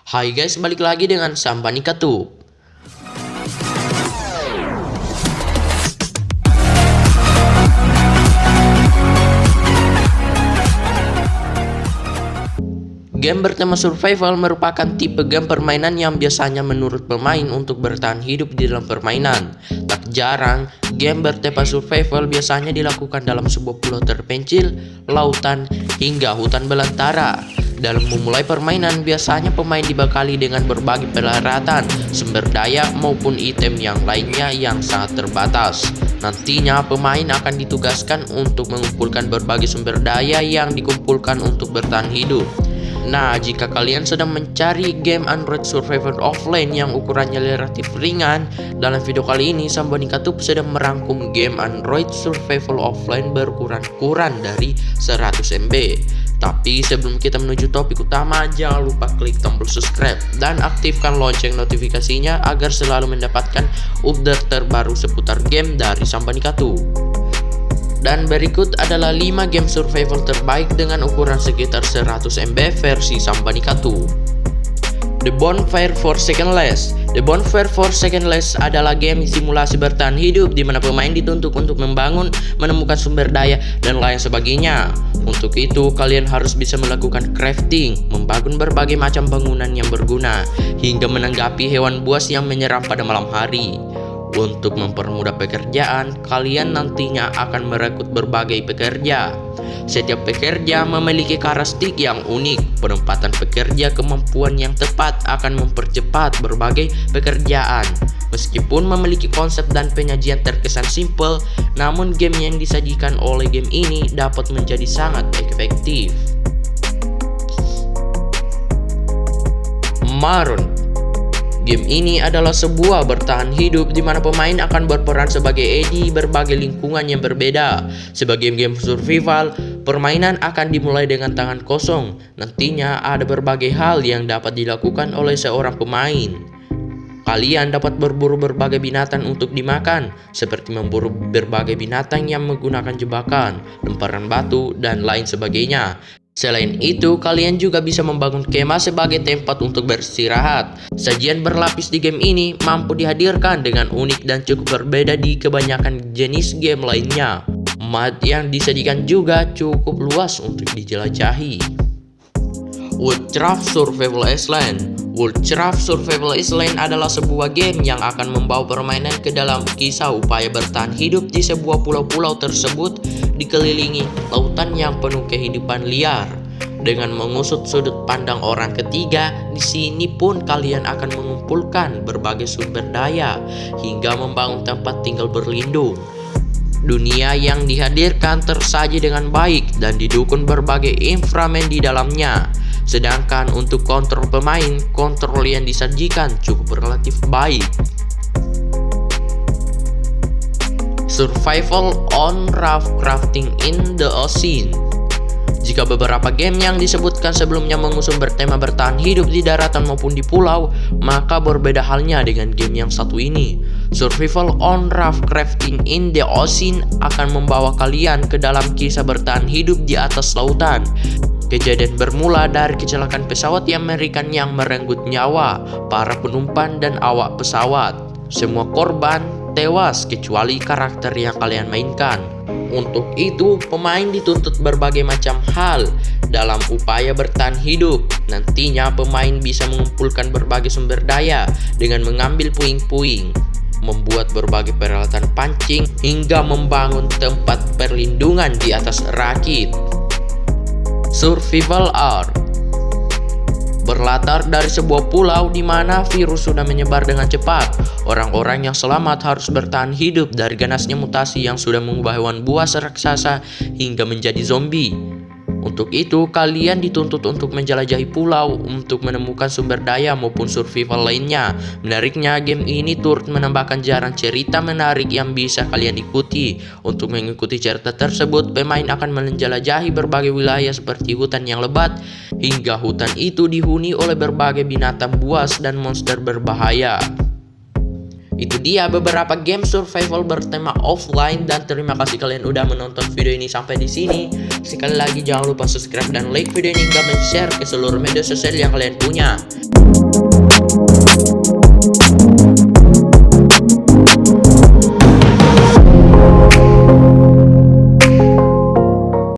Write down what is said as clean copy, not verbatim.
Hai guys, balik lagi dengan Sambani Katup. Game bertema survival merupakan tipe game permainan yang biasanya menurut pemain untuk bertahan hidup di dalam permainan. Tak jarang, game bertema survival biasanya dilakukan dalam sebuah pulau terpencil, lautan, hingga hutan belantara. Dalam memulai permainan, biasanya pemain dibekali dengan berbagai peralatan, sumber daya maupun item yang lainnya yang sangat terbatas. Nantinya pemain akan ditugaskan untuk mengumpulkan berbagai sumber daya yang dikumpulkan untuk bertahan hidup. Nah, jika kalian sedang mencari game Android Survival Offline yang ukurannya relatif ringan, dalam video kali ini Sambani Katup sedang merangkum game Android Survival Offline berukuran dari 100 MB. Tapi sebelum kita menuju topik utama, jangan lupa klik tombol subscribe dan aktifkan lonceng notifikasinya agar selalu mendapatkan update terbaru seputar game dari Sambani Katup. Dan berikut adalah 5 game survival terbaik dengan ukuran sekitar 100 MB versi Sambani Katup. The Bonfire for Secondless. The Bonfire for Secondless adalah game simulasi bertahan hidup di mana pemain dituntut untuk membangun, menemukan sumber daya, dan lain sebagainya. Untuk itu, kalian harus bisa melakukan crafting, membangun berbagai macam bangunan yang berguna, hingga menanggapi hewan buas yang menyerang pada malam hari. Untuk mempermudah pekerjaan, kalian nantinya akan merekrut berbagai pekerja. Setiap pekerja memiliki karakteristik yang unik. Penempatan pekerja kemampuan yang tepat akan mempercepat berbagai pekerjaan. Meskipun memiliki konsep dan penyajian terkesan simpel, namun game yang disajikan oleh game ini dapat menjadi sangat efektif. Maroon. Game ini adalah sebuah bertahan hidup di mana pemain akan berperan sebagai di berbagai lingkungan yang berbeda. Sebagai game survival, permainan akan dimulai dengan tangan kosong. Nantinya ada berbagai hal yang dapat dilakukan oleh seorang pemain. Kalian dapat berburu berbagai binatang untuk dimakan, seperti memburu berbagai binatang yang menggunakan jebakan, lemparan batu, dan lain sebagainya. Selain itu, kalian juga bisa membangun kemah sebagai tempat untuk beristirahat. Sajian berlapis di game ini mampu dihadirkan dengan unik dan cukup berbeda di kebanyakan jenis game lainnya. Map yang disajikan juga cukup luas untuk dijelajahi. Woodcraft Survival Island. Woodcraft Survival Island adalah sebuah game yang akan membawa permainan ke dalam kisah upaya bertahan hidup di sebuah pulau-pulau tersebut dikelilingi lautan yang penuh kehidupan liar. Dengan mengusut sudut pandang orang ketiga, di sini pun kalian akan mengumpulkan berbagai sumber daya hingga membangun tempat tinggal berlindung. Dunia yang dihadirkan tersaji dengan baik dan didukung berbagai inframen di dalamnya. Sedangkan untuk kontrol pemain, kontrol yang disajikan cukup relatif baik. Survival on Raft Crafting in the Ocean. Jika beberapa game yang disebutkan sebelumnya mengusung bertema bertahan hidup di daratan maupun di pulau, maka berbeda halnya dengan game yang satu ini. Survival on Raft Crafting in the Ocean akan membawa kalian ke dalam kisah bertahan hidup di atas lautan. Kejadian bermula dari kecelakaan pesawat yang mengerikan yang merenggut nyawa para penumpang dan awak pesawat. Semua korban tewas kecuali karakter yang kalian mainkan. Untuk itu, pemain dituntut berbagai macam hal dalam upaya bertahan hidup. Nantinya pemain bisa mengumpulkan berbagai sumber daya dengan mengambil puing-puing, membuat berbagai peralatan pancing, hingga membangun tempat perlindungan di atas rakit. Survival Art. Berlatar dari sebuah pulau di mana virus sudah menyebar dengan cepat. Orang-orang yang selamat harus bertahan hidup dari ganasnya mutasi yang sudah mengubah hewan buas raksasa hingga menjadi zombie. Untuk itu, kalian dituntut untuk menjelajahi pulau untuk menemukan sumber daya maupun survival lainnya. Menariknya, game ini turut menambahkan jalan cerita menarik yang bisa kalian ikuti. Untuk mengikuti cerita tersebut, pemain akan menjelajahi berbagai wilayah seperti hutan yang lebat, hingga hutan itu dihuni oleh berbagai binatang buas dan monster berbahaya. Itu dia beberapa game survival bertema offline, dan terima kasih kalian udah menonton video ini sampai di sini. Sekali lagi jangan lupa subscribe dan like video ini, hingga share ke seluruh media sosial yang kalian punya.